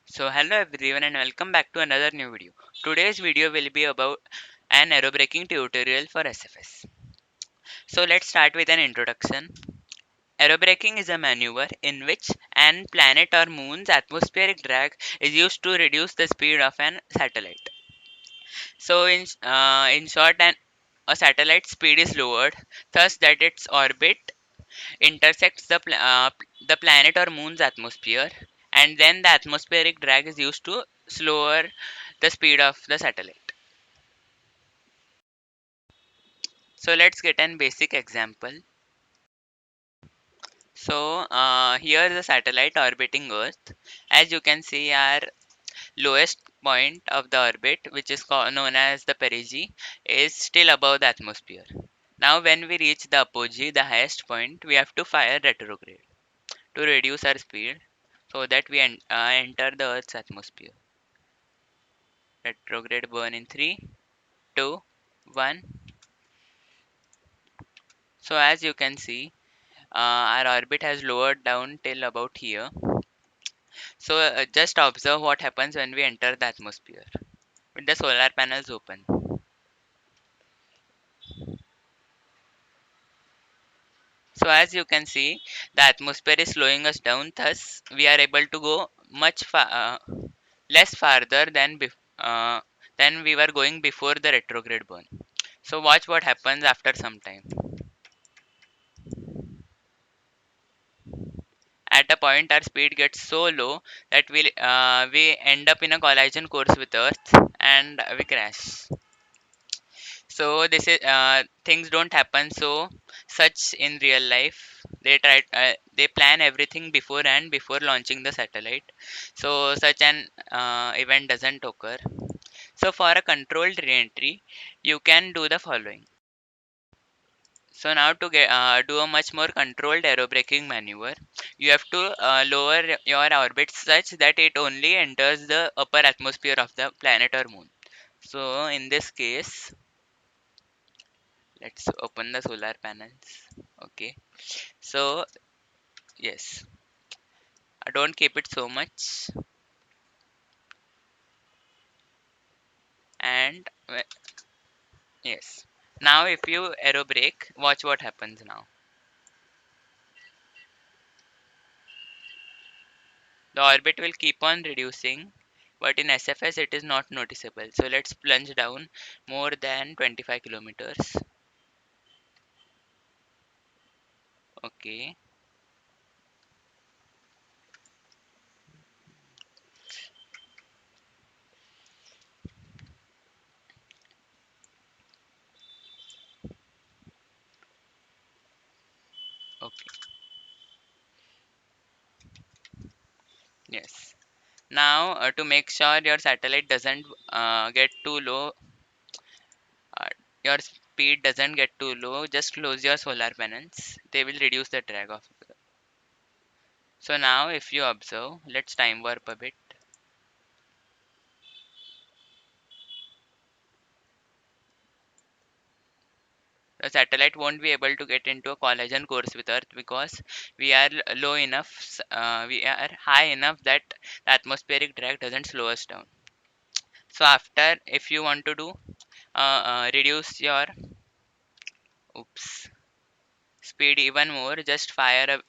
So hello everyone and welcome back to another new video. Today's video will be about an aerobraking tutorial for SFS. So let's start with an introduction. Aerobraking is a maneuver in which an planet or moon's atmospheric drag is used to reduce the speed of an satellite. So in short, a satellite's speed is lowered, thus that its orbit intersects the planet or moon's atmosphere, and then the atmospheric drag is used to slower the speed of the satellite. So let's get an basic example. So here is a satellite orbiting Earth. As you can see, our lowest point of the orbit, which is known as the perigee, is still above the atmosphere. Now when we reach the apogee, the highest point, we have to fire retrograde to reduce our speed so that we enter the Earth's atmosphere. Retrograde burn in 3, 2, 1. So as you can see, our orbit has lowered down till about here. So just observe what happens when we enter the atmosphere with the solar panels open. So as you can see, the atmosphere is slowing us down. Thus, we are able to go less farther than we were going before the retrograde burn. So watch what happens after some time. At a point, our speed gets so low that we end up in a collision course with Earth and we crash. So this is things don't happen so such in real life. They plan everything beforehand before launching the satellite. So such an event doesn't occur. So for a controlled re-entry, you can do the following. So now to do a much more controlled aerobraking maneuver, you have to lower your orbit such that it only enters the upper atmosphere of the planet or moon. So in this case, let's open the solar panels. Okay. So yes, don't keep it so much. And yes. Now if you aerobrake, watch what happens now. The orbit will keep on reducing, but in SFS it is not noticeable. So let's plunge down more than 25 kilometers. Okay, okay, yes. Now to make sure your satellite doesn't get too low, uh, your speed doesn't get too low, just close your solar panels. They will reduce the drag of. So now if you observe, let's time warp a bit. The satellite won't be able to get into a collision course with Earth because we are low enough, we are high enough that the atmospheric drag doesn't slow us down. So after, if you want to do reduce your oops speed even more, just fire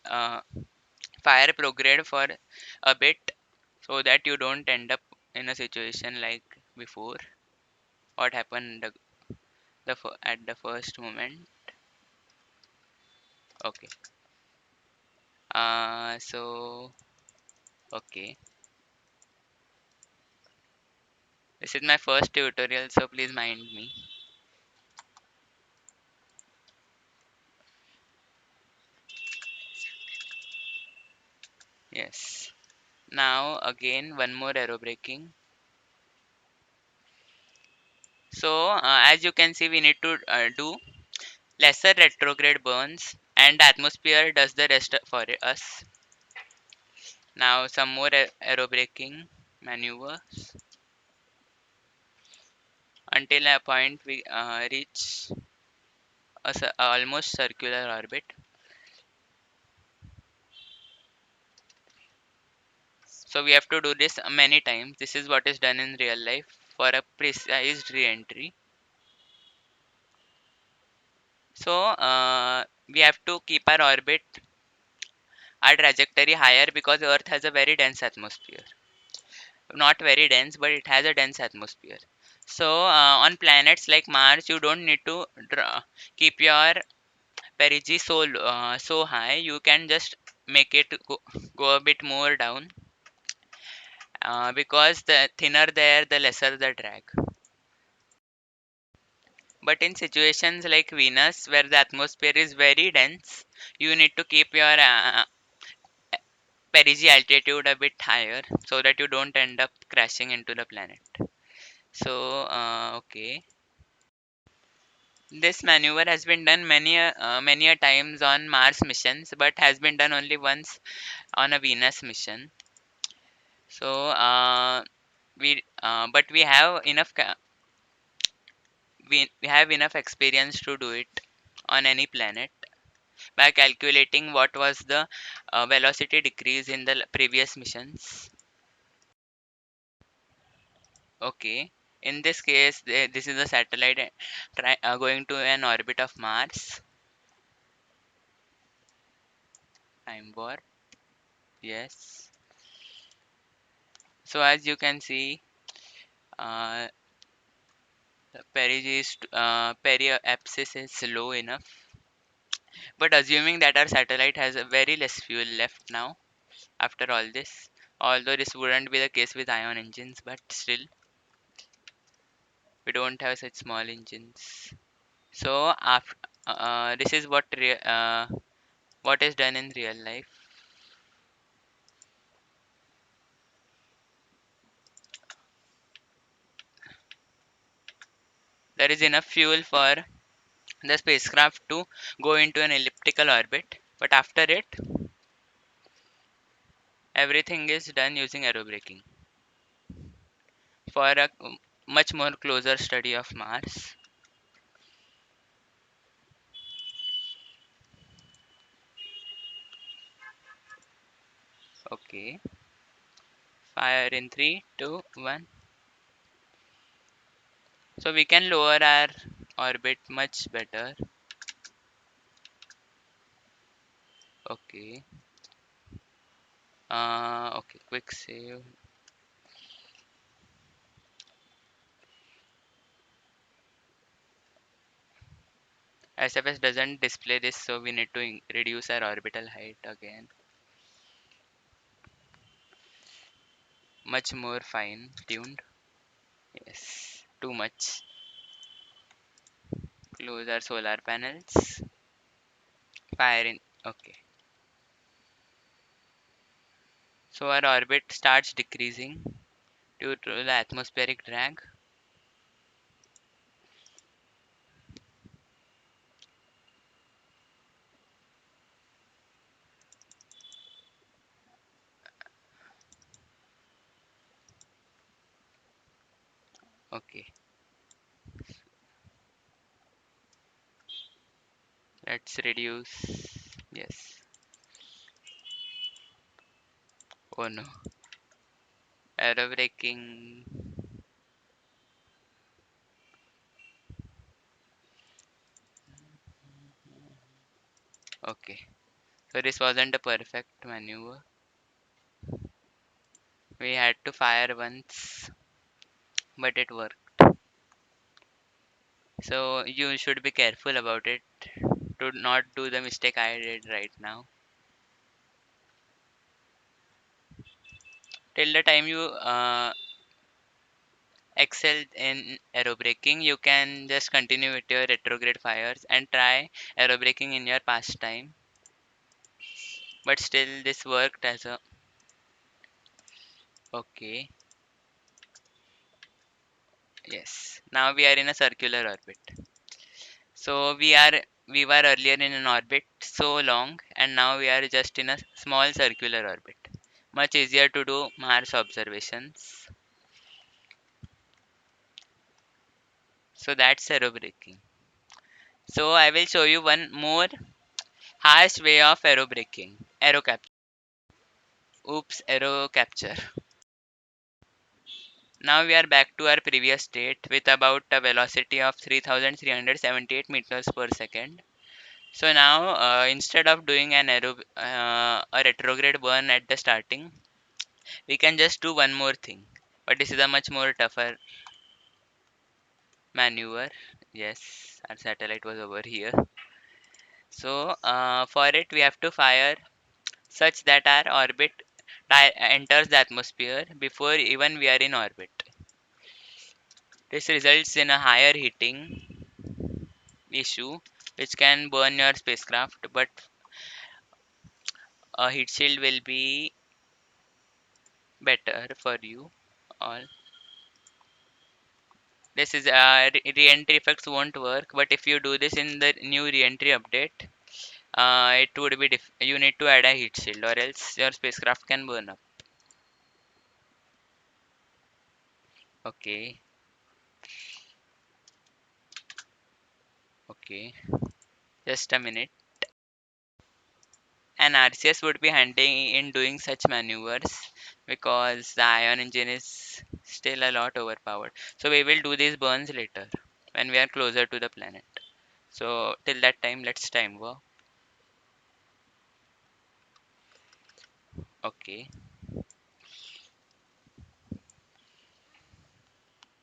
prograde for a bit so that you don't end up in a situation like before. What happened at the first moment? Okay. So okay. This is my first tutorial, so please mind me. Yes. Now again one more aerobraking. So as you can see, we need to do lesser retrograde burns, and the atmosphere does the rest for us. Now some more aerobraking maneuvers until a point we reach a almost circular orbit. So we have to do this many times. This is what is done in real life for a precise re-entry. So we have to keep our trajectory higher because Earth has a very dense atmosphere. Not very dense, but it has a dense atmosphere. So on planets like Mars, you don't need to keep your perigee so high. You can just make it go a bit more down, because the thinner there, the lesser the drag. But in situations like Venus, where the atmosphere is very dense, you need to keep your perigee altitude a bit higher so that you don't end up crashing into the planet. So, okay. This maneuver has been done many a times on Mars missions, but has been done only once on a Venus mission. So, but we have enough experience to do it on any planet by calculating what was the velocity decrease in the previous missions. Okay. In this case, this is a satellite going to an orbit of Mars. Time warp. Yes. So as you can see, uh, the periapsis is low enough. But assuming that our satellite has a very less fuel left now after all this, although this wouldn't be the case with ion engines, but still we don't have such small engines. So after this is what is done in real life. There is enough fuel for the spacecraft to go into an elliptical orbit, but after it, everything is done using aerobraking for a much more closer study of Mars. Okay, fire in 3, 2, 1. So we can lower our orbit much better. Okay. Okay, quick save. SFS doesn't display this, so we need to reduce our orbital height again. Much more fine tuned. Yes, too much. Close our solar panels. Fire in. Okay. So our orbit starts decreasing due to the atmospheric drag. Okay. Let's reduce. Yes. Oh no. Aero braking. Okay. So this wasn't a perfect maneuver. We had to fire once, but it worked. So you should be careful about it to not do the mistake I did right now. Till the time you excel in aerobraking, you can just continue with your retrograde fires and try aerobraking in your pastime. But still, this worked as a okay. Yes. Now we are in a circular orbit. So we were earlier in an orbit so long, and now we are just in a small circular orbit. Much easier to do Mars observations. So that's aerobraking. So I will show you one more harsh way of aerobraking. Aero capture. Oops, arrow capture. Now we are back to our previous state with about a velocity of 3378 meters per second. So now instead of doing a retrograde burn at the starting, we can just do one more thing. But this is a much more tougher maneuver. Yes, our satellite was over here. So for it we have to fire such that our orbit enters the atmosphere before even we are in orbit. This results in a higher heating issue which can burn your spacecraft, but a heat shield will be better for you all. This is re-entry effects won't work, but if you do this in the new re-entry update, it would be you need to add a heat shield or else your spacecraft can burn up. Okay, okay, just a minute. An RCS would be handy in doing such maneuvers because the ion engine is still a lot overpowered. So we will do these burns later when we are closer to the planet. So till that time, let's time warp. Okay.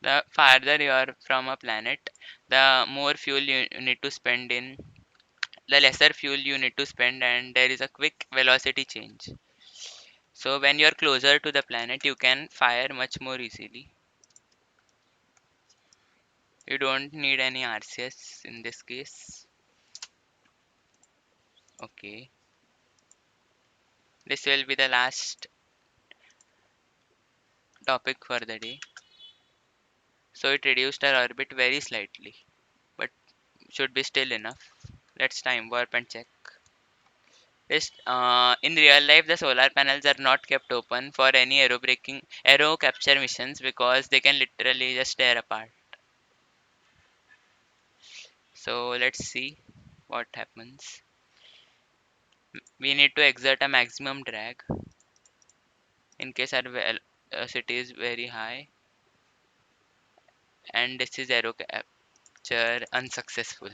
The farther you are from a planet, the more fuel you need to spend in, the lesser fuel you need to spend, and there is a quick velocity change. So when you are closer to the planet, you can fire much more easily. You don't need any RCS in this case. Okay. This will be the last topic for the day. So it reduced our orbit very slightly, but should be still enough. Let's time warp and check. In real life, the solar panels are not kept open for any aero capture missions because they can literally just tear apart. So let's see what happens. We need to exert a maximum drag in case our velocity is very high, and this is aero capture unsuccessful.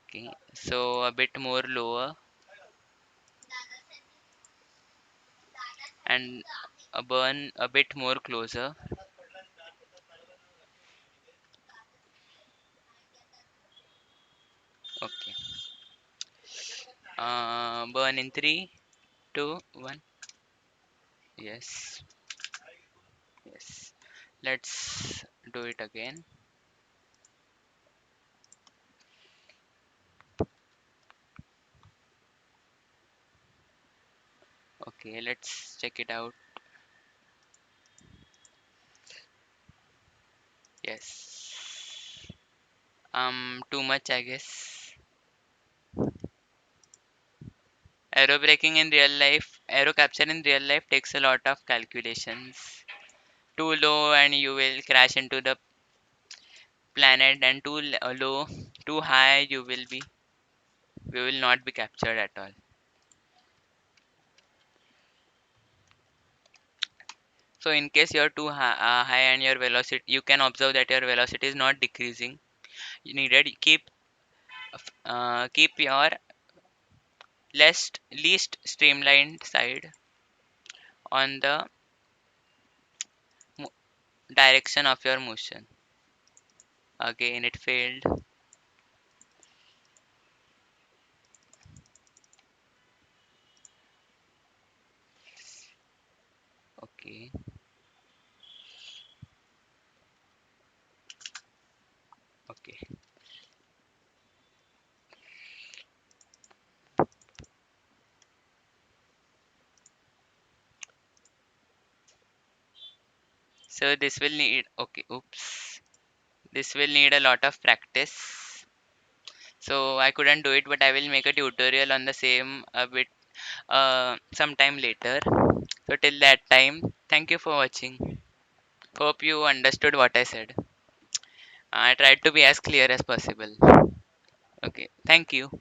Okay, so a bit more lower and a burn a bit more closer. Okay, burn in 3, 2, 1. Yes, yes. Let's do it again. Okay, let's check it out. Yes. Too much, I guess. Aero capture in real life takes a lot of calculations. Too low and you will crash into the planet, and low, too high we will not be captured at all. So in case you're too high and your velocity, you can observe that your velocity is not decreasing. You needed keep your least streamlined side on the mo- direction of your motion. Again, it failed. Okay. Okay. So this will need, okay, oops. This will need a lot of practice. So I couldn't do it, but I will make a tutorial on the same a bit sometime later. So till that time, thank you for watching. Hope you understood what I said. I tried to be as clear as possible. Okay, thank you.